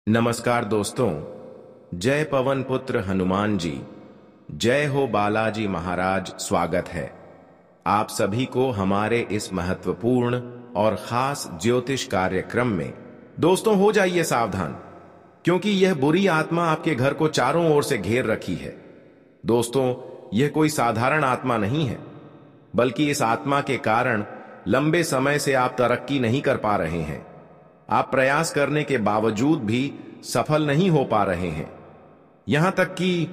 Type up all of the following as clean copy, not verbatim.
नमस्कार दोस्तों। जय पवन पुत्र हनुमान जी, जय हो बालाजी महाराज। स्वागत है आप सभी को हमारे इस महत्वपूर्ण और खास ज्योतिष कार्यक्रम में। दोस्तों, हो जाइए सावधान, क्योंकि यह बुरी आत्मा आपके घर को चारों ओर से घेर रखी है। दोस्तों, यह कोई साधारण आत्मा नहीं है, बल्कि इस आत्मा के कारण लंबे समय से आप तरक्की नहीं कर पा रहे हैं। आप प्रयास करने के बावजूद भी सफल नहीं हो पा रहे हैं। यहां तक कि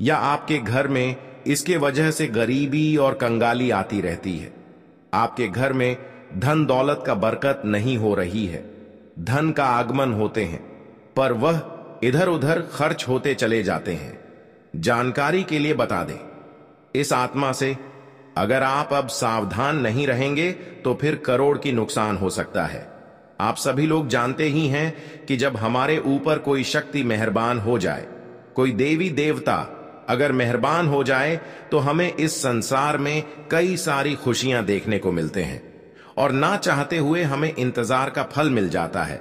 या आपके घर में इसके वजह से गरीबी और कंगाली आती रहती है। आपके घर में धन दौलत का बरकत नहीं हो रही है। धन का आगमन होते हैं, पर वह इधर उधर खर्च होते चले जाते हैं। जानकारी के लिए बता दें, इस आत्मा से अगर आप अब सावधान नहीं रहेंगे तो फिर करोड़ की नुकसान हो सकता है। आप सभी लोग जानते ही हैं कि जब हमारे ऊपर कोई शक्ति मेहरबान हो जाए, कोई देवी देवता अगर मेहरबान हो जाए, तो हमें इस संसार में कई सारी खुशियां देखने को मिलते हैं और ना चाहते हुए हमें इंतजार का फल मिल जाता है।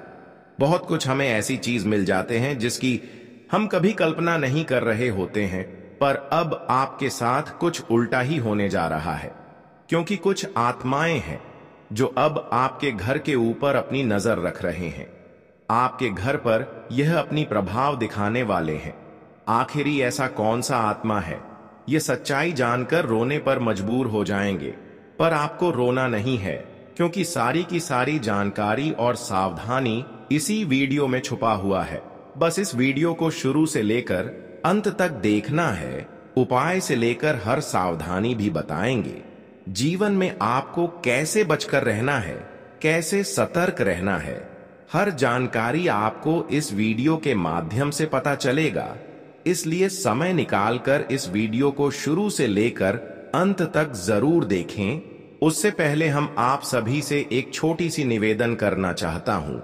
बहुत कुछ हमें ऐसी चीज मिल जाते हैं जिसकी हम कभी कल्पना नहीं कर रहे होते हैं। पर अब आपके साथ कुछ उल्टा ही होने जा रहा है, क्योंकि कुछ आत्माएं हैं जो अब आपके घर के ऊपर अपनी नजर रख रहे हैं। आपके घर पर यह अपनी प्रभाव दिखाने वाले हैं। आखिरी ऐसा कौन सा आत्मा है? यह सच्चाई जानकर रोने पर मजबूर हो जाएंगे, पर आपको रोना नहीं है, क्योंकि सारी की सारी जानकारी और सावधानी इसी वीडियो में छुपा हुआ है। बस इस वीडियो को शुरू से लेकर अंत तक देखना है। उपाय से लेकर हर सावधानी भी बताएंगे। जीवन में आपको कैसे बचकर रहना है, कैसे सतर्क रहना है, हर जानकारी आपको इस वीडियो के माध्यम से पता चलेगा। इसलिए समय निकालकर इस वीडियो को शुरू से लेकर अंत तक जरूर देखें। उससे पहले हम आप सभी से एक छोटी सी निवेदन करना चाहता हूं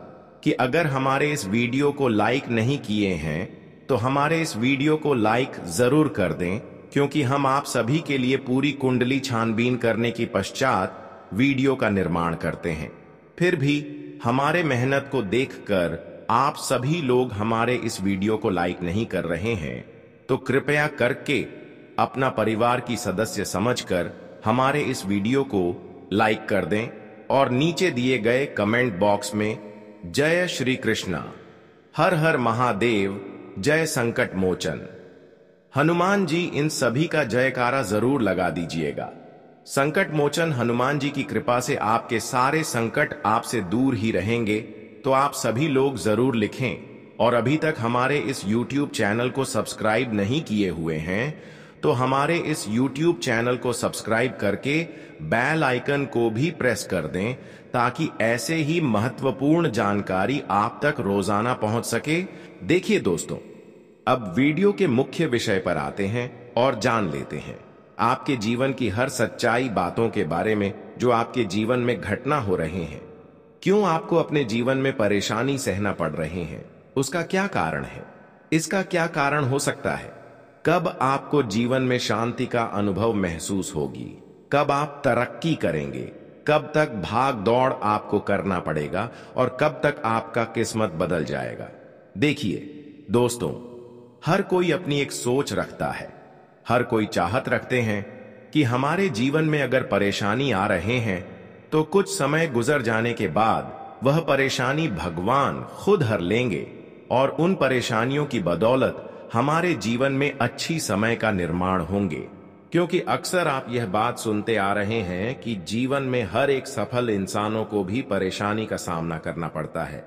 कि अगर हमारे इस वीडियो को लाइक नहीं किए हैं तो हमारे इस वीडियो को लाइक जरूर कर दें, क्योंकि हम आप सभी के लिए पूरी कुंडली छानबीन करने के पश्चात वीडियो का निर्माण करते हैं। फिर भी हमारे मेहनत को देखकर आप सभी लोग हमारे इस वीडियो को लाइक नहीं कर रहे हैं, तो कृपया करके अपना परिवार की सदस्य समझकर हमारे इस वीडियो को लाइक कर दें और नीचे दिए गए कमेंट बॉक्स में जय श्री कृष्णा, हर हर महादेव, जय संकट मोचन, हनुमान जी, इन सभी का जयकारा जरूर लगा दीजिएगा। संकट मोचन हनुमान जी की कृपा से आपके सारे संकट आपसे दूर ही रहेंगे, तो आप सभी लोग जरूर लिखें। और अभी तक हमारे इस YouTube चैनल को सब्सक्राइब नहीं किए हुए हैं तो हमारे इस YouTube चैनल को सब्सक्राइब करके बेल आइकन को भी प्रेस कर दें, ताकि ऐसे ही महत्वपूर्ण जानकारी आप तक रोजाना पहुंच सके। देखिए दोस्तों, अब वीडियो के मुख्य विषय पर आते हैं और जान लेते हैं आपके जीवन की हर सच्चाई बातों के बारे में जो आपके जीवन में घटना हो रहे हैं। क्यों आपको अपने जीवन में परेशानी सहना पड़ रहे हैं, उसका क्या कारण है, इसका क्या कारण हो सकता है, कब आपको जीवन में शांति का अनुभव महसूस होगी, कब आप तरक्की करेंगे, कब तक भाग दौड़ आपको करना पड़ेगा और कब तक आपका किस्मत बदल जाएगा। देखिए दोस्तों, हर कोई अपनी एक सोच रखता है। हर कोई चाहत रखते हैं कि हमारे जीवन में अगर परेशानी आ रहे हैं तो कुछ समय गुजर जाने के बाद वह परेशानी भगवान खुद हर लेंगे और उन परेशानियों की बदौलत हमारे जीवन में अच्छी समय का निर्माण होंगे। क्योंकि अक्सर आप यह बात सुनते आ रहे हैं कि जीवन में हर एक सफल इंसानों को भी परेशानी का सामना करना पड़ता है।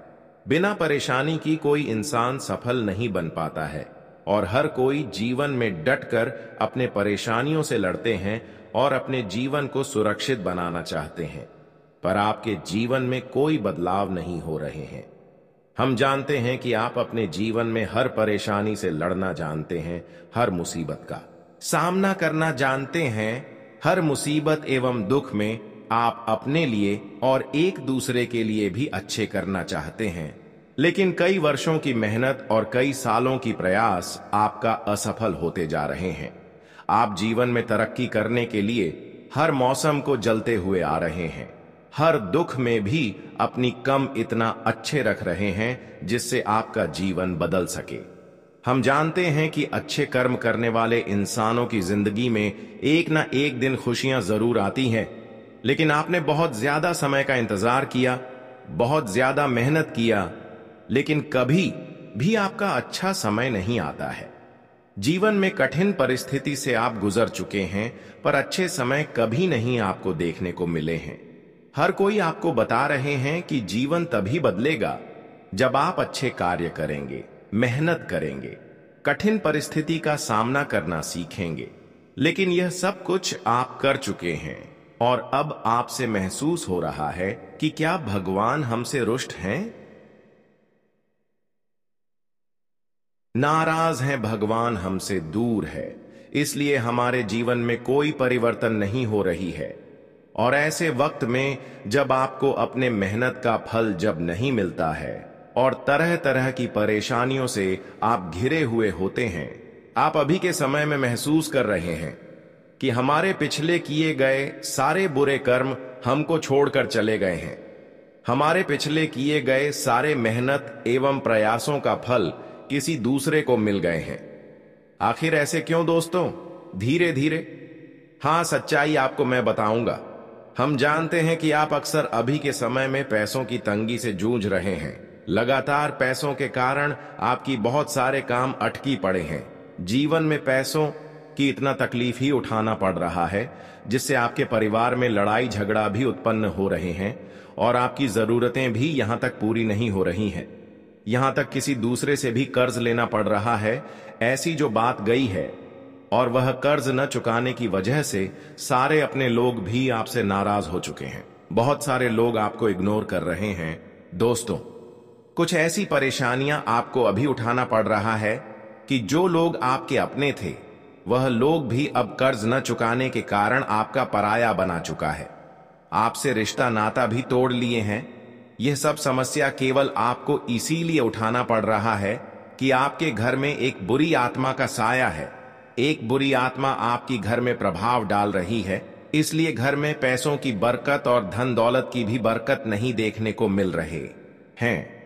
बिना परेशानी की कोई इंसान सफल नहीं बन पाता है और हर कोई जीवन में डटकर अपने परेशानियों से लड़ते हैं और अपने जीवन को सुरक्षित बनाना चाहते हैं, पर आपके जीवन में कोई बदलाव नहीं हो रहे हैं। हम जानते हैं कि आप अपने जीवन में हर परेशानी से लड़ना जानते हैं, हर मुसीबत का सामना करना जानते हैं। हर मुसीबत एवं दुख में आप अपने लिए और एक दूसरे के लिए भी अच्छे करना चाहते हैं, लेकिन कई वर्षों की मेहनत और कई सालों की प्रयास आपका असफल होते जा रहे हैं। आप जीवन में तरक्की करने के लिए हर मौसम को जलते हुए आ रहे हैं। हर दुख में भी अपनी कम इतना अच्छे रख रहे हैं जिससे आपका जीवन बदल सके। हम जानते हैं कि अच्छे कर्म करने वाले इंसानों की जिंदगी में एक ना एक दिन खुशियां जरूर आती हैं, लेकिन आपने बहुत ज्यादा समय का इंतजार किया, बहुत ज्यादा मेहनत किया, लेकिन कभी भी आपका अच्छा समय नहीं आता है। जीवन में कठिन परिस्थिति से आप गुजर चुके हैं, पर अच्छे समय कभी नहीं आपको देखने को मिले हैं। हर कोई आपको बता रहे हैं कि जीवन तभी बदलेगा जब आप अच्छे कार्य करेंगे, मेहनत करेंगे, कठिन परिस्थिति का सामना करना सीखेंगे। लेकिन यह सब कुछ आप कर चुके हैं और अब आपसे महसूस हो रहा है कि क्या भगवान हमसे रुष्ट हैं? नाराज हैं भगवान हमसे दूर है, इसलिए हमारे जीवन में कोई परिवर्तन नहीं हो रही है। और ऐसे वक्त में जब आपको अपने मेहनत का फल जब नहीं मिलता है और तरह तरह की परेशानियों से आप घिरे हुए होते हैं, आप अभी के समय में महसूस कर रहे हैं कि हमारे पिछले किए गए सारे बुरे कर्म हमको छोड़कर चले गए हैं। हमारे पिछले किए गए सारे मेहनत एवं प्रयासों का फल किसी दूसरे को मिल गए हैं। आखिर ऐसे क्यों दोस्तों? धीरे धीरे हाँ, सच्चाई आपको मैं बताऊंगा। हम जानते हैं कि आप अक्सर अभी के समय में पैसों की तंगी से जूझ रहे हैं। लगातार पैसों के कारण आपकी बहुत सारे काम अटकी पड़े हैं। जीवन में पैसों की इतना तकलीफ ही उठाना पड़ रहा है, जिससे आपके परिवार में लड़ाई झगड़ा भी उत्पन्न हो रहे हैं और आपकी जरूरतें भी यहां तक पूरी नहीं हो रही हैं। यहां तक किसी दूसरे से भी कर्ज लेना पड़ रहा है। ऐसी जो बात गई है और वह कर्ज न चुकाने की वजह से सारे अपने लोग भी आपसे नाराज हो चुके हैं। बहुत सारे लोग आपको इग्नोर कर रहे हैं। दोस्तों, कुछ ऐसी परेशानियां आपको अभी उठाना पड़ रहा है कि जो लोग आपके अपने थे, वह लोग भी अब कर्ज न चुकाने के कारण आपका पराया बना चुका है। आपसे रिश्ता नाता भी तोड़ लिए हैं। यह सब समस्या केवल आपको इसीलिए उठाना पड़ रहा है कि आपके घर में एक बुरी आत्मा का साया है। एक बुरी आत्मा आपकी घर में प्रभाव डाल रही है, इसलिए घर में पैसों की बरकत और धन दौलत की भी बरकत नहीं देखने को मिल रहे हैं।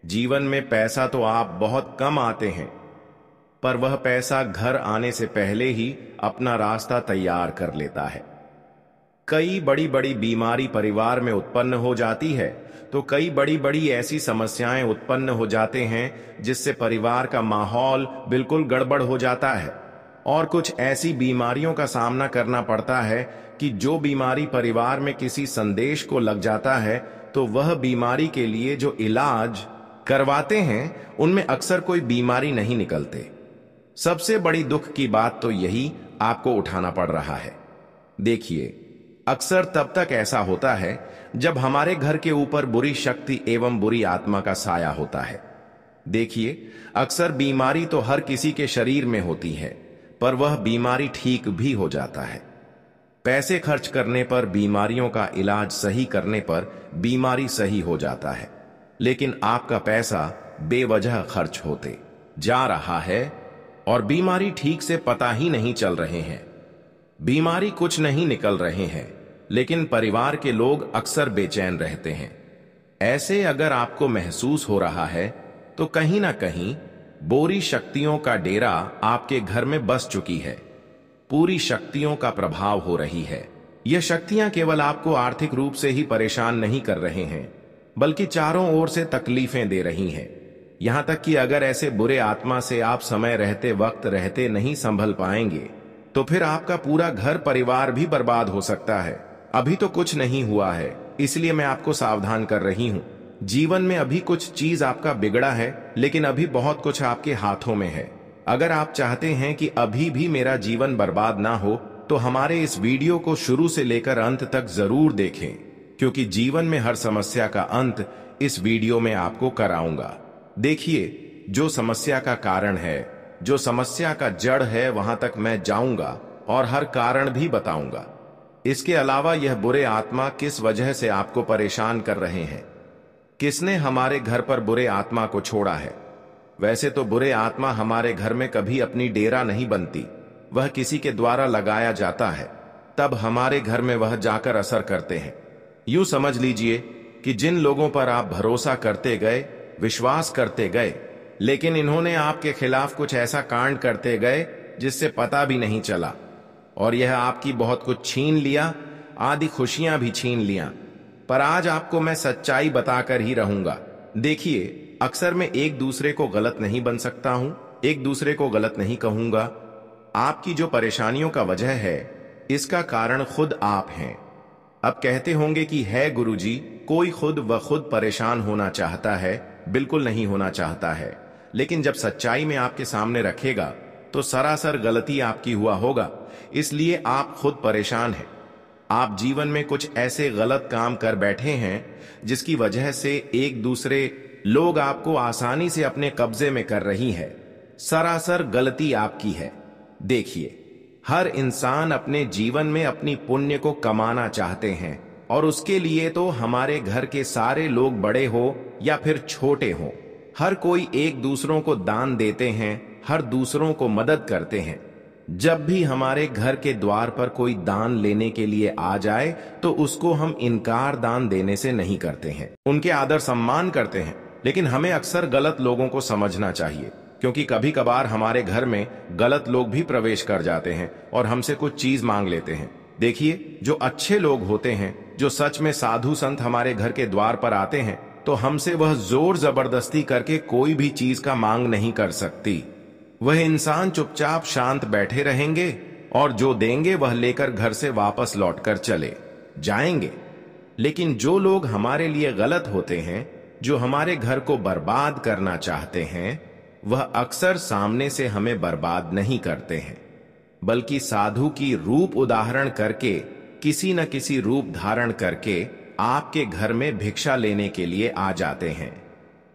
जीवन में पैसा तो आप बहुत कम आते हैं, पर वह पैसा घर आने से पहले ही अपना रास्ता तैयार कर लेता है। कई बड़ी बड़ी बीमारी परिवार में उत्पन्न हो जाती है, तो कई बड़ी बड़ी ऐसी समस्याएं उत्पन्न हो जाते हैं जिससे परिवार का माहौल बिल्कुल गड़बड़ हो जाता है। और कुछ ऐसी बीमारियों का सामना करना पड़ता है कि जो बीमारी परिवार में किसी संदेश को लग जाता है, तो वह बीमारी के लिए जो इलाज करवाते हैं उनमें अक्सर कोई बीमारी नहीं निकलते। सबसे बड़ी दुख की बात तो यही आपको उठाना पड़ रहा है। देखिए, अक्सर तब तक ऐसा होता है जब हमारे घर के ऊपर बुरी शक्ति एवं बुरी आत्मा का साया होता है। देखिए, अक्सर बीमारी तो हर किसी के शरीर में होती है, पर वह बीमारी ठीक भी हो जाता है। पैसे खर्च करने पर, बीमारियों का इलाज सही करने पर बीमारी सही हो जाता है, लेकिन आपका पैसा बेवजह खर्च होते जा रहा है और बीमारी ठीक से पता ही नहीं चल रहे हैं। बीमारी कुछ नहीं निकल रहे हैं, लेकिन परिवार के लोग अक्सर बेचैन रहते हैं। ऐसे अगर आपको महसूस हो रहा है तो कहीं ना कहीं बुरी शक्तियों का डेरा आपके घर में बस चुकी है। पूरी शक्तियों का प्रभाव हो रही है। यह शक्तियां केवल आपको आर्थिक रूप से ही परेशान नहीं कर रहे हैं, बल्कि चारों ओर से तकलीफें दे रही हैं। यहां तक कि अगर ऐसे बुरे आत्मा से आप समय रहते वक्त रहते नहीं संभल पाएंगे, तो फिर आपका पूरा घर परिवार भी बर्बाद हो सकता है। अभी तो कुछ नहीं हुआ है, इसलिए मैं आपको सावधान कर रही हूं। जीवन में अभी कुछ चीज आपका बिगड़ा है, लेकिन अभी बहुत कुछ आपके हाथों में है। अगर आप चाहते हैं कि अभी भी मेरा जीवन बर्बाद ना हो, तो हमारे इस वीडियो को शुरू से लेकर अंत तक जरूर देखें, क्योंकि जीवन में हर समस्या का अंत इस वीडियो में आपको कराऊंगा। देखिए, जो समस्या का कारण है, जो समस्या का जड़ है, वहां तक मैं जाऊंगा और हर कारण भी बताऊंगा। इसके अलावा यह बुरे आत्मा किस वजह से आपको परेशान कर रहे हैं, किसने हमारे घर पर बुरे आत्मा को छोड़ा है। वैसे तो बुरे आत्मा हमारे घर में कभी अपनी डेरा नहीं बनती, वह किसी के द्वारा लगाया जाता है, तब हमारे घर में वह जाकर असर करते हैं। यूं समझ लीजिए कि जिन लोगों पर आप भरोसा करते गए, विश्वास करते गए, लेकिन इन्होंने आपके खिलाफ कुछ ऐसा कांड करते गए जिससे पता भी नहीं चला, और यह आपकी बहुत कुछ छीन लिया, आदि खुशियां भी छीन लिया। पर आज आपको मैं सच्चाई बताकर ही रहूंगा। देखिए, अक्सर मैं एक दूसरे को गलत नहीं बन सकता हूं, एक दूसरे को गलत नहीं कहूंगा। आपकी जो परेशानियों का वजह है, इसका कारण खुद आप हैं। अब कहते होंगे कि है गुरुजी, कोई खुद व खुद परेशान होना चाहता है? बिल्कुल नहीं होना चाहता है, लेकिन जब सच्चाई में आपके सामने रखेगा तो सरासर गलती आपकी हुआ होगा, इसलिए आप खुद परेशान हैं। आप जीवन में कुछ ऐसे गलत काम कर बैठे हैं जिसकी वजह से एक दूसरे लोग आपको आसानी से अपने कब्जे में कर रही है। सरासर गलती आपकी है। देखिए, हर इंसान अपने जीवन में अपनी पुण्य को कमाना चाहते हैं, और उसके लिए तो हमारे घर के सारे लोग बड़े हो या फिर छोटे हो, हर कोई एक दूसरों को दान देते हैं, हर दूसरों को मदद करते हैं। जब भी हमारे घर के द्वार पर कोई दान लेने के लिए आ जाए तो उसको हम इनकार दान देने से नहीं करते हैं, उनके आदर सम्मान करते हैं। लेकिन हमें अक्सर गलत लोगों को समझना चाहिए, क्योंकि कभी कभार हमारे घर में गलत लोग भी प्रवेश कर जाते हैं और हमसे कुछ चीज मांग लेते हैं। देखिए, जो अच्छे लोग होते हैं, जो सच में साधु संत हमारे घर के द्वार पर आते हैं, तो हमसे वह जोर जबरदस्ती करके कोई भी चीज का मांग नहीं कर सकती। वह इंसान चुपचाप शांत बैठे रहेंगे और जो देंगे वह लेकर घर से वापस लौटकर चले जाएंगे। लेकिन जो लोग हमारे लिए गलत होते हैं, जो हमारे घर को बर्बाद करना चाहते हैं, वह अक्सर सामने से हमें बर्बाद नहीं करते हैं, बल्कि साधु की रूप उदाहरण करके, किसी न किसी रूप धारण करके आपके घर में भिक्षा लेने के लिए आ जाते हैं।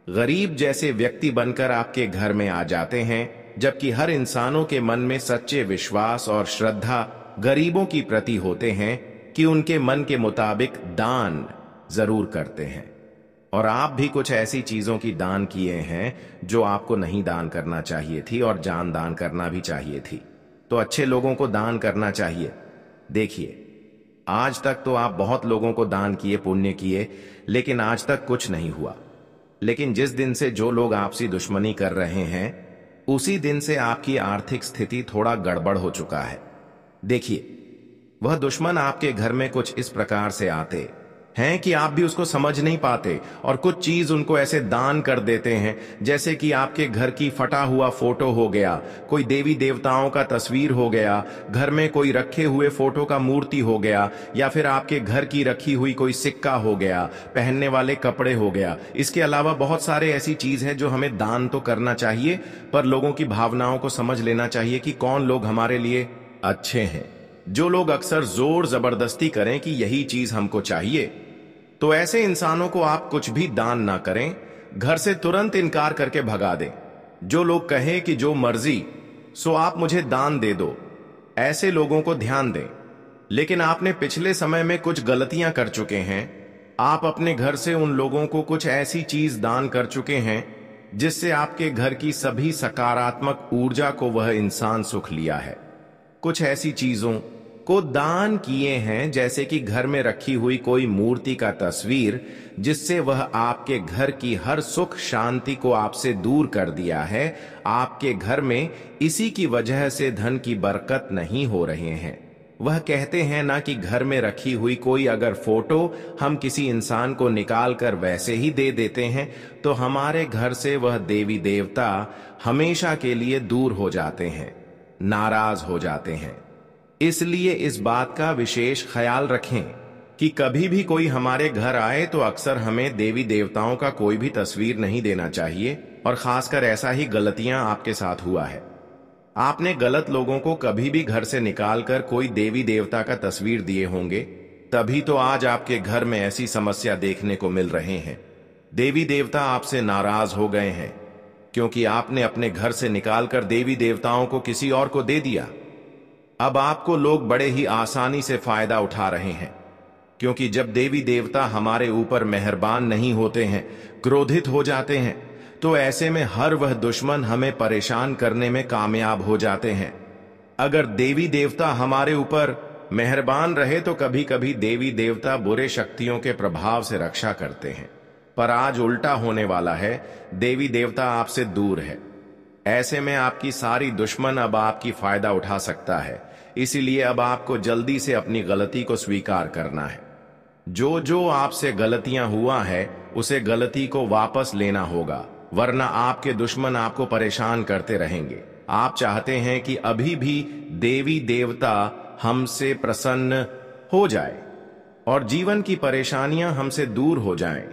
गरीब जैसे व्यक्ति बनकर आपके घर में आ जाते हैं, जबकि हर इंसानों के मन में सच्चे विश्वास और श्रद्धा गरीबों की प्रति होते हैं कि उनके मन के मुताबिक दान जरूर करते हैं। और आप भी कुछ ऐसी चीजों की दान किए हैं जो आपको नहीं दान करना चाहिए थी, और जान दान करना भी चाहिए थी। तो अच्छे लोगों को दान करना चाहिए। देखिए, आज तक तो आप बहुत लोगों को दान किए, पुण्य किए, लेकिन आज तक कुछ नहीं हुआ। लेकिन जिस दिन से जो लोग आपसी दुश्मनी कर रहे हैं, उसी दिन से आपकी आर्थिक स्थिति थोड़ा गड़बड़ हो चुका है। देखिए, वह दुश्मन आपके घर में कुछ इस प्रकार से आते हैं कि आप भी उसको समझ नहीं पाते, और कुछ चीज उनको ऐसे दान कर देते हैं, जैसे कि आपके घर की फटा हुआ फोटो हो गया, कोई देवी देवताओं का तस्वीर हो गया, घर में कोई रखे हुए फोटो का मूर्ति हो गया, या फिर आपके घर की रखी हुई कोई सिक्का हो गया, पहनने वाले कपड़े हो गया। इसके अलावा बहुत सारे ऐसी चीज है जो हमें दान तो करना चाहिए, पर लोगों की भावनाओं को समझ लेना चाहिए कि कौन लोग हमारे लिए अच्छे हैं। जो लोग अक्सर जोर जबरदस्ती करें कि यही चीज हमको चाहिए, तो ऐसे इंसानों को आप कुछ भी दान ना करें, घर से तुरंत इनकार करके भगा दें। जो लोग कहें कि जो मर्जी सो आप मुझे दान दे दो, ऐसे लोगों को ध्यान दें। लेकिन आपने पिछले समय में कुछ गलतियां कर चुके हैं। आप अपने घर से उन लोगों को कुछ ऐसी चीज दान कर चुके हैं जिससे आपके घर की सभी सकारात्मक ऊर्जा को वह इंसान सुख लिया है। कुछ ऐसी चीजों को दान किए हैं, जैसे कि घर में रखी हुई कोई मूर्ति का तस्वीर, जिससे वह आपके घर की हर सुख शांति को आपसे दूर कर दिया है। आपके घर में इसी की वजह से धन की बरकत नहीं हो रहे हैं। वह कहते हैं ना कि घर में रखी हुई कोई अगर फोटो हम किसी इंसान को निकाल कर वैसे ही दे देते हैं, तो हमारे घर से वह देवी देवता हमेशा के लिए दूर हो जाते हैं, नाराज हो जाते हैं। इसलिए इस बात का विशेष ख्याल रखें कि कभी भी कोई हमारे घर आए तो अक्सर हमें देवी देवताओं का कोई भी तस्वीर नहीं देना चाहिए, और खासकर ऐसा ही गलतियां आपके साथ हुआ है। आपने गलत लोगों को कभी भी घर से निकालकर कोई देवी देवता का तस्वीर दिए होंगे, तभी तो आज आपके घर में ऐसी समस्या देखने को मिल रहे हैं। देवी देवता आपसे नाराज हो गए हैं क्योंकि आपने अपने घर से निकालकर देवी देवताओं को किसी और को दे दिया। अब आपको लोग बड़े ही आसानी से फायदा उठा रहे हैं, क्योंकि जब देवी देवता हमारे ऊपर मेहरबान नहीं होते हैं, क्रोधित हो जाते हैं, तो ऐसे में हर वह दुश्मन हमें परेशान करने में कामयाब हो जाते हैं। अगर देवी देवता हमारे ऊपर मेहरबान रहे तो कभी कभी देवी देवता बुरे शक्तियों के प्रभाव से रक्षा करते हैं, पर आज उल्टा होने वाला है। देवी देवता आपसे दूर है। ऐसे में आपकी सारी दुश्मन अब आपकी फायदा उठा सकता है। इसीलिए अब आपको जल्दी से अपनी गलती को स्वीकार करना है। जो जो आपसे गलतियां हुआ है उसे गलती को वापस लेना होगा, वरना आपके दुश्मन आपको परेशान करते रहेंगे। आप चाहते हैं कि अभी भी देवी देवता हमसे प्रसन्न हो जाए और जीवन की परेशानियां हमसे दूर हो जाएं,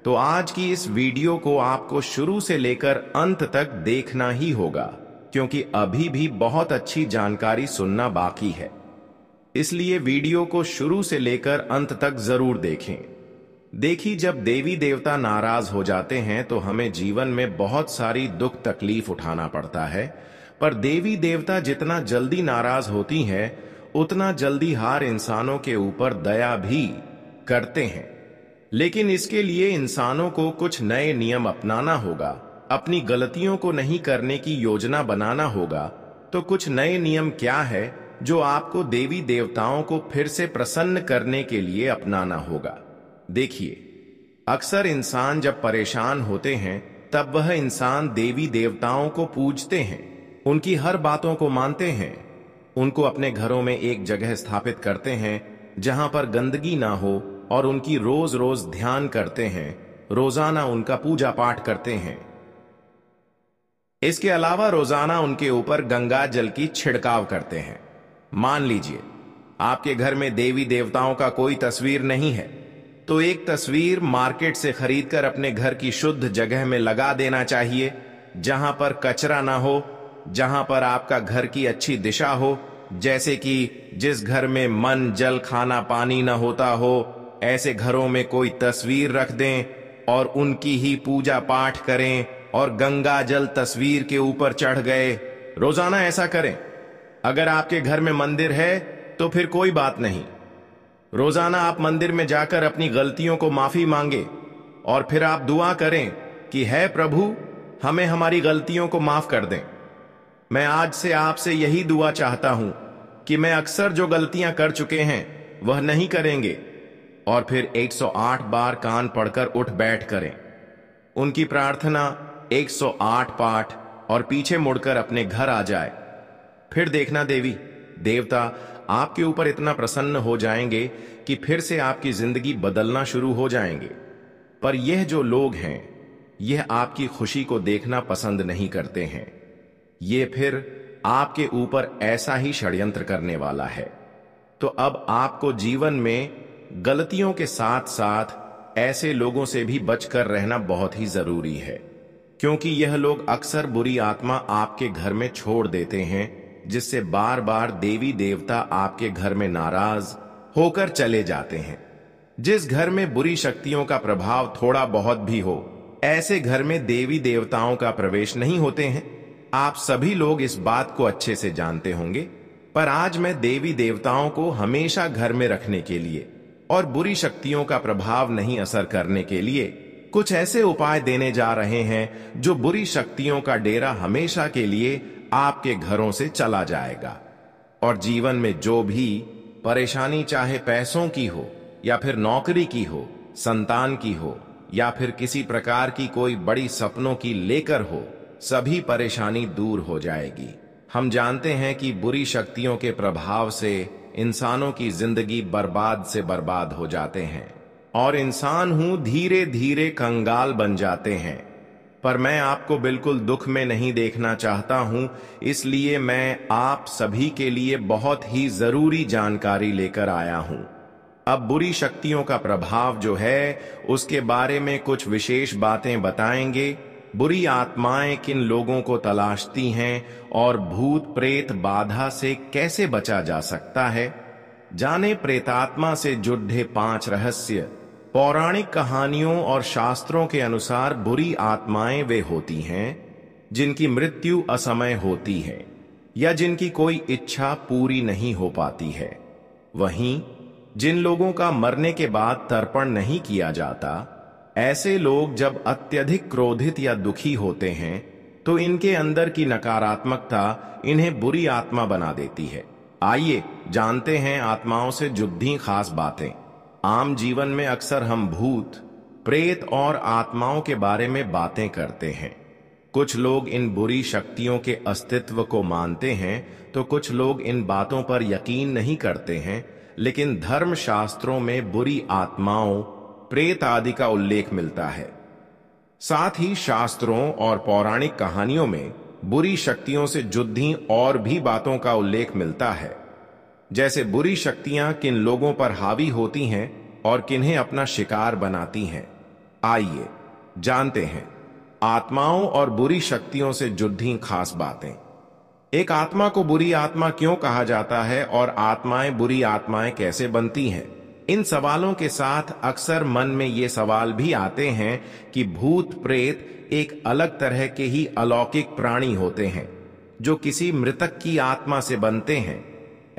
तो आज की इस वीडियो को आपको शुरू से लेकर अंत तक देखना ही होगा, क्योंकि अभी भी बहुत अच्छी जानकारी सुनना बाकी है। इसलिए वीडियो को शुरू से लेकर अंत तक जरूर देखें। देखिए, जब देवी देवता नाराज हो जाते हैं तो हमें जीवन में बहुत सारी दुख तकलीफ उठाना पड़ता है, पर देवी देवता जितना जल्दी नाराज होती हैं उतना जल्दी हार इंसानों के ऊपर दया भी करते हैं। लेकिन इसके लिए इंसानों को कुछ नए नियम अपनाना होगा, अपनी गलतियों को नहीं करने की योजना बनाना होगा। तो कुछ नए नियम क्या है जो आपको देवी देवताओं को फिर से प्रसन्न करने के लिए अपनाना होगा? देखिए, अक्सर इंसान जब परेशान होते हैं तब वह इंसान देवी देवताओं को पूजते हैं, उनकी हर बातों को मानते हैं, उनको अपने घरों में एक जगह स्थापित करते हैं जहां पर गंदगी ना हो और उनकी रोज रोज ध्यान करते हैं, रोजाना उनका पूजा पाठ करते हैं। इसके अलावा रोजाना उनके ऊपर गंगा जल की छिड़काव करते हैं। मान लीजिए आपके घर में देवी देवताओं का कोई तस्वीर नहीं है, तो एक तस्वीर मार्केट से खरीदकर अपने घर की शुद्ध जगह में लगा देना चाहिए, जहां पर कचरा ना हो, जहां पर आपका घर की अच्छी दिशा हो। जैसे कि जिस घर में मन जल खाना पानी न होता हो, ऐसे घरों में कोई तस्वीर रख दें और उनकी ही पूजा पाठ करें और गंगा जल तस्वीर के ऊपर चढ़ गए। रोजाना ऐसा करें। अगर आपके घर में मंदिर है तो फिर कोई बात नहीं, रोजाना आप मंदिर में जाकर अपनी गलतियों को माफी मांगे और फिर आप दुआ करें कि है प्रभु, हमें हमारी गलतियों को माफ कर दें। मैं आज से आपसे यही दुआ चाहता हूं कि मैं अक्सर जो गलतियां कर चुके हैं वह नहीं करेंगे, और फिर 108 बार कान पढ़कर उठ बैठ करें। उनकी प्रार्थना 108 पाठ और पीछे मुड़कर अपने घर आ जाए। फिर देखना देवी देवता आपके ऊपर इतना प्रसन्न हो जाएंगे कि फिर से आपकी जिंदगी बदलना शुरू हो जाएंगे। पर यह जो लोग हैं, यह आपकी खुशी को देखना पसंद नहीं करते हैं। ये फिर आपके ऊपर ऐसा ही षड्यंत्र करने वाला है। तो अब आपको जीवन में गलतियों के साथ साथ ऐसे लोगों से भी बचकर रहना बहुत ही जरूरी है, क्योंकि यह लोग अक्सर बुरी आत्मा आपके घर में छोड़ देते हैं, जिससे बार बार देवी देवता आपके घर में नाराज होकर चले जाते हैं। जिस घर में बुरी शक्तियों का प्रभाव थोड़ा बहुत भी हो, ऐसे घर में देवी देवताओं का प्रवेश नहीं होते हैं। आप सभी लोग इस बात को अच्छे से जानते होंगे, पर आज मैं देवी देवताओं को हमेशा घर में रखने के लिए और बुरी शक्तियों का प्रभाव नहीं असर करने के लिए कुछ ऐसे उपाय देने जा रहे हैं जो बुरी शक्तियों का डेरा हमेशा के लिए आपके घरों से चला जाएगा। और जीवन में जो भी परेशानी, चाहे पैसों की हो या फिर नौकरी की हो, संतान की हो या फिर किसी प्रकार की कोई बड़ी सपनों की लेकर हो, सभी परेशानी दूर हो जाएगी। हम जानते हैं कि बुरी शक्तियों के प्रभाव से इंसानों की जिंदगी बर्बाद से बर्बाद हो जाते हैं और इंसान धीरे धीरे कंगाल बन जाते हैं। पर मैं आपको बिल्कुल दुख में नहीं देखना चाहता हूं, इसलिए मैं आप सभी के लिए बहुत ही जरूरी जानकारी लेकर आया हूं। अब बुरी शक्तियों का प्रभाव जो है उसके बारे में कुछ विशेष बातें बताएंगे। बुरी आत्माएं किन लोगों को तलाशती हैं और भूत प्रेत बाधा से कैसे बचा जा सकता है, जाने प्रेतात्मा से जुड़े 5 रहस्य। पौराणिक कहानियों और शास्त्रों के अनुसार बुरी आत्माएं वे होती हैं जिनकी मृत्यु असमय होती है या जिनकी कोई इच्छा पूरी नहीं हो पाती है। वहीं जिन लोगों का मरने के बाद तर्पण नहीं किया जाता, ऐसे लोग जब अत्यधिक क्रोधित या दुखी होते हैं तो इनके अंदर की नकारात्मकता इन्हें बुरी आत्मा बना देती है। आइए जानते हैं आत्माओं से जुड़ी खास बातें। आम जीवन में अक्सर हम भूत, प्रेत और आत्माओं के बारे में बातें करते हैं। कुछ लोग इन बुरी शक्तियों के अस्तित्व को मानते हैं तो कुछ लोग इन बातों पर यकीन नहीं करते हैं, लेकिन धर्म शास्त्रों में बुरी आत्माओं, प्रेत आदि का उल्लेख मिलता है। साथ ही शास्त्रों और पौराणिक कहानियों में बुरी शक्तियों से जुड़ी और भी बातों का उल्लेख मिलता है, जैसे बुरी शक्तियां किन लोगों पर हावी होती हैं और किन्हें अपना शिकार बनाती हैं। आइए जानते हैं आत्माओं और बुरी शक्तियों से जुड़ी खास बातें। एक आत्मा को बुरी आत्मा क्यों कहा जाता है और आत्माएं बुरी आत्माएं कैसे बनती हैं? इन सवालों के साथ अक्सर मन में ये सवाल भी आते हैं कि भूत प्रेत एक अलग तरह के ही अलौकिक प्राणी होते हैं जो किसी मृतक की आत्मा से बनते हैं।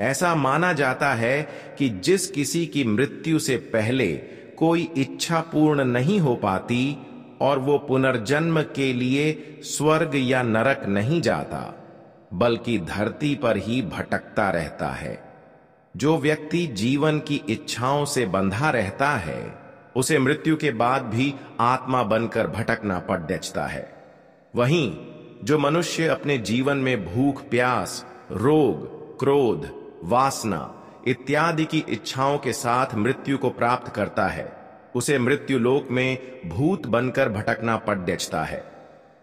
ऐसा माना जाता है कि जिस किसी की मृत्यु से पहले कोई इच्छा पूर्ण नहीं हो पाती और वो पुनर्जन्म के लिए स्वर्ग या नरक नहीं जाता, बल्कि धरती पर ही भटकता रहता है। जो व्यक्ति जीवन की इच्छाओं से बंधा रहता है उसे मृत्यु के बाद भी आत्मा बनकर भटकना पड़ जाता है। वहीं जो मनुष्य अपने जीवन में भूख प्यास, रोग, क्रोध, वासना इत्यादि की इच्छाओं के साथ मृत्यु को प्राप्त करता है, उसे मृत्यु लोक में भूत बनकर भटकना पड़ जाता है।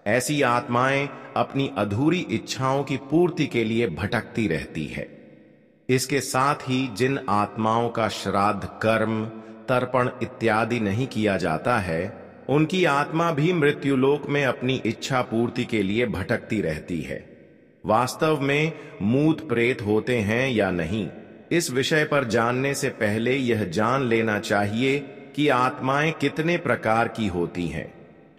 ऐसी आत्माएं अपनी अधूरी इच्छाओं की पूर्ति के लिए भटकती रहती है। इसके साथ ही जिन आत्माओं का श्राद्ध, कर्म, तर्पण इत्यादि नहीं किया जाता है, उनकी आत्मा भी मृत्युलोक में अपनी इच्छा पूर्ति के लिए भटकती रहती है। वास्तव में मूत प्रेत होते हैं या नहीं, इस विषय पर जानने से पहले यह जान लेना चाहिए कि आत्माएं कितने प्रकार की होती हैं।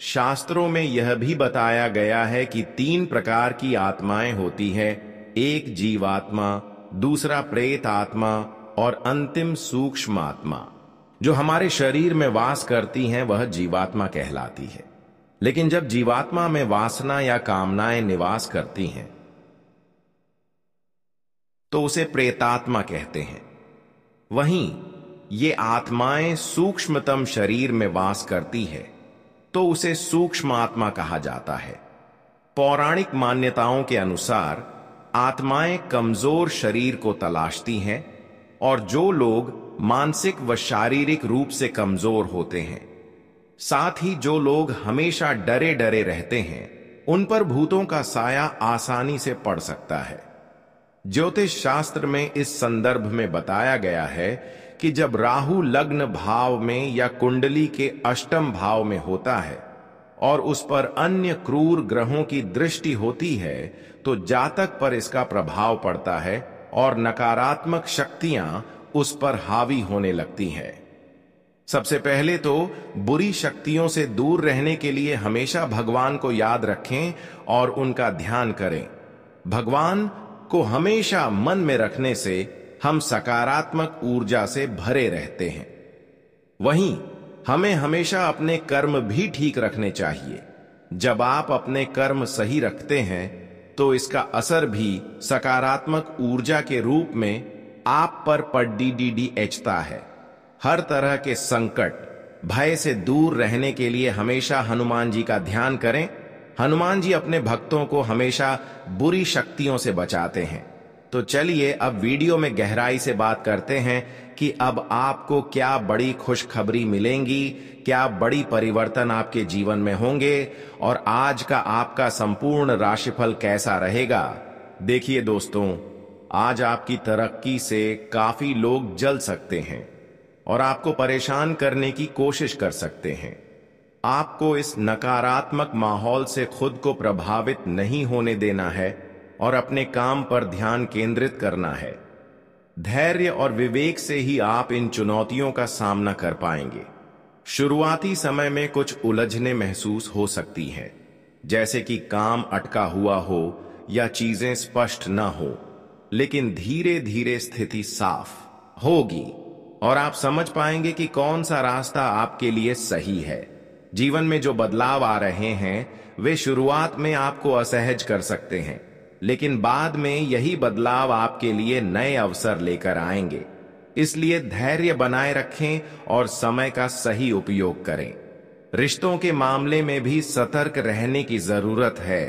शास्त्रों में यह भी बताया गया है कि 3 प्रकार की आत्माएं होती है। एक जीवात्मा, दूसरा प्रेत आत्मा और अंतिम सूक्ष्म आत्मा। जो हमारे शरीर में वास करती हैं वह जीवात्मा कहलाती है, लेकिन जब जीवात्मा में वासना या कामनाएं निवास करती हैं तो उसे प्रेतात्मा कहते हैं। वहीं ये आत्माएं सूक्ष्मतम शरीर में वास करती है तो उसे सूक्ष्म आत्मा कहा जाता है। पौराणिक मान्यताओं के अनुसार आत्माएं कमजोर शरीर को तलाशती हैं और जो लोग मानसिक व शारीरिक रूप से कमजोर होते हैं, साथ ही जो लोग हमेशा डरे डरे रहते हैं, उन पर भूतों का साया आसानी से पड़ सकता है। ज्योतिष शास्त्र में इस संदर्भ में बताया गया है कि जब राहु लग्न भाव में या कुंडली के अष्टम भाव में होता है और उस पर अन्य क्रूर ग्रहों की दृष्टि होती है तो जातक पर इसका प्रभाव पड़ता है और नकारात्मक शक्तियां उस पर हावी होने लगती हैं। सबसे पहले तो बुरी शक्तियों से दूर रहने के लिए हमेशा भगवान को याद रखें और उनका ध्यान करें। भगवान को हमेशा मन में रखने से हम सकारात्मक ऊर्जा से भरे रहते हैं। वहीं हमें हमेशा अपने कर्म भी ठीक रखने चाहिए। जब आप अपने कर्म सही रखते हैं तो इसका असर भी सकारात्मक ऊर्जा के रूप में आप पर पड़ता है। हर तरह के संकट, भय से दूर रहने के लिए हमेशा हनुमान जी का ध्यान करें। हनुमान जी अपने भक्तों को हमेशा बुरी शक्तियों से बचाते हैं। तो चलिए अब वीडियो में गहराई से बात करते हैं कि अब आपको क्या बड़ी खुशखबरी मिलेंगी, क्या बड़ी परिवर्तन आपके जीवन में होंगे और आज का आपका संपूर्ण राशिफल कैसा रहेगा। देखिए दोस्तों, आज आपकी तरक्की से काफी लोग जल सकते हैं और आपको परेशान करने की कोशिश कर सकते हैं। आपको इस नकारात्मक माहौल से खुद को प्रभावित नहीं होने देना है और अपने काम पर ध्यान केंद्रित करना है। धैर्य और विवेक से ही आप इन चुनौतियों का सामना कर पाएंगे। शुरुआती समय में कुछ उलझने महसूस हो सकती हैं, जैसे कि काम अटका हुआ हो या चीजें स्पष्ट न हो, लेकिन धीरे धीरे स्थिति साफ होगी और आप समझ पाएंगे कि कौन सा रास्ता आपके लिए सही है। जीवन में जो बदलाव आ रहे हैं वे शुरुआत में आपको असहज कर सकते हैं, लेकिन बाद में यही बदलाव आपके लिए नए अवसर लेकर आएंगे। इसलिए धैर्य बनाए रखें और समय का सही उपयोग करें। रिश्तों के मामले में भी सतर्क रहने की जरूरत है।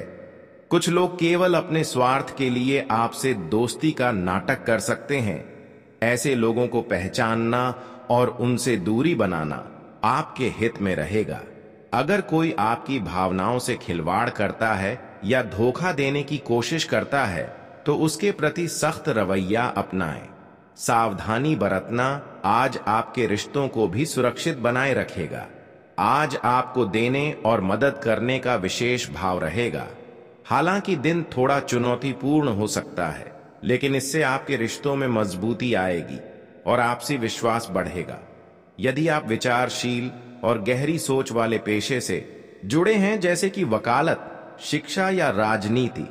कुछ लोग केवल अपने स्वार्थ के लिए आपसे दोस्ती का नाटक कर सकते हैं। ऐसे लोगों को पहचानना और उनसे दूरी बनाना आपके हित में रहेगा। अगर कोई आपकी भावनाओं से खिलवाड़ करता है या धोखा देने की कोशिश करता है तो उसके प्रति सख्त रवैया अपनाएं। सावधानी बरतना आज आपके रिश्तों को भी सुरक्षित बनाए रखेगा। आज आपको देने और मदद करने का विशेष भाव रहेगा। हालांकि दिन थोड़ा चुनौतीपूर्ण हो सकता है, लेकिन इससे आपके रिश्तों में मजबूती आएगी और आपसी विश्वास बढ़ेगा। यदि आप विचारशील और गहरी सोच वाले पेशे से जुड़े हैं, जैसे कि वकालत, शिक्षा या राजनीति,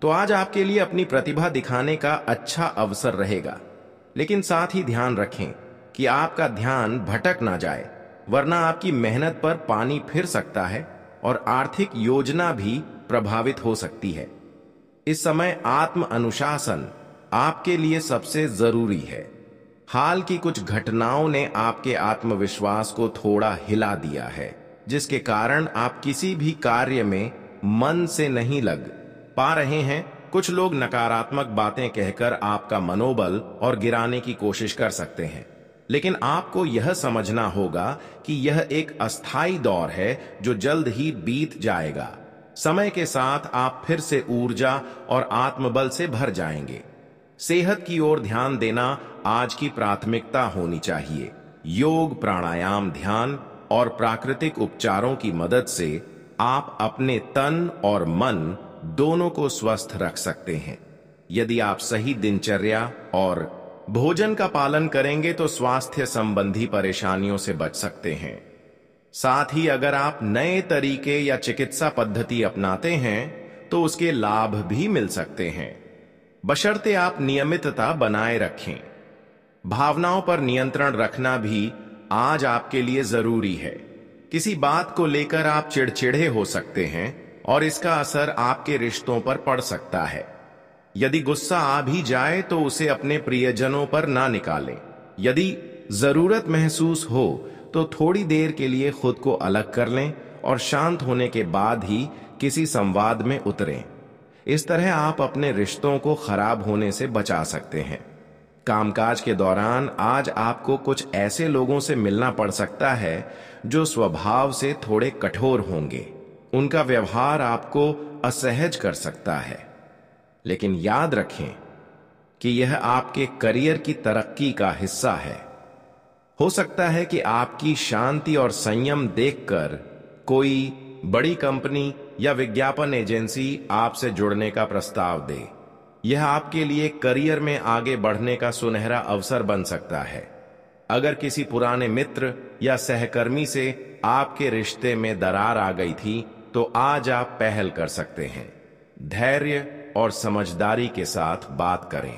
तो आज आपके लिए अपनी प्रतिभा दिखाने का अच्छा अवसर रहेगा। लेकिन साथ ही ध्यान रखें कि आपका ध्यान भटक ना जाए, वरना आपकी मेहनत पर पानी फिर सकता है और आर्थिक योजना भी प्रभावित हो सकती है। इस समय आत्म अनुशासन आपके लिए सबसे जरूरी है। हाल की कुछ घटनाओं ने आपके आत्मविश्वास को थोड़ा हिला दिया है, जिसके कारण आप किसी भी कार्य में मन से नहीं लग पा रहे हैं। कुछ लोग नकारात्मक बातें कहकर आपका मनोबल और गिराने की कोशिश कर सकते हैं, लेकिन आपको यह समझना होगा कि यह एक अस्थायी दौर है जो जल्द ही बीत जाएगा। समय के साथ आप फिर से ऊर्जा और आत्मबल से भर जाएंगे। सेहत की ओर ध्यान देना आज की प्राथमिकता होनी चाहिए। योग, प्राणायाम, ध्यान और प्राकृतिक उपचारों की मदद से आप अपने तन और मन दोनों को स्वस्थ रख सकते हैं। यदि आप सही दिनचर्या और भोजन का पालन करेंगे तो स्वास्थ्य संबंधी परेशानियों से बच सकते हैं। साथ ही अगर आप नए तरीके या चिकित्सा पद्धति अपनाते हैं तो उसके लाभ भी मिल सकते हैं, बशर्ते आप नियमितता बनाए रखें। भावनाओं पर नियंत्रण रखना भी आज आपके लिए जरूरी है। किसी बात को लेकर आप चिड़चिड़े हो सकते हैं और इसका असर आपके रिश्तों पर पड़ सकता है। यदि गुस्सा आ भी जाए तो उसे अपने प्रियजनों पर ना निकालें। यदि जरूरत महसूस हो तो थोड़ी देर के लिए खुद को अलग कर लें और शांत होने के बाद ही किसी संवाद में उतरें। इस तरह आप अपने रिश्तों को खराब होने से बचा सकते हैं। कामकाज के दौरान आज आपको कुछ ऐसे लोगों से मिलना पड़ सकता है जो स्वभाव से थोड़े कठोर होंगे। उनका व्यवहार आपको असहज कर सकता है, लेकिन याद रखें कि यह आपके करियर की तरक्की का हिस्सा है। हो सकता है कि आपकी शांति और संयम देखकर कोई बड़ी कंपनी या विज्ञापन एजेंसी आपसे जुड़ने का प्रस्ताव दे। यह आपके लिए करियर में आगे बढ़ने का सुनहरा अवसर बन सकता है। अगर किसी पुराने मित्र या सहकर्मी से आपके रिश्ते में दरार आ गई थी तो आज आप पहल कर सकते हैं। धैर्य और समझदारी के साथ बात करें।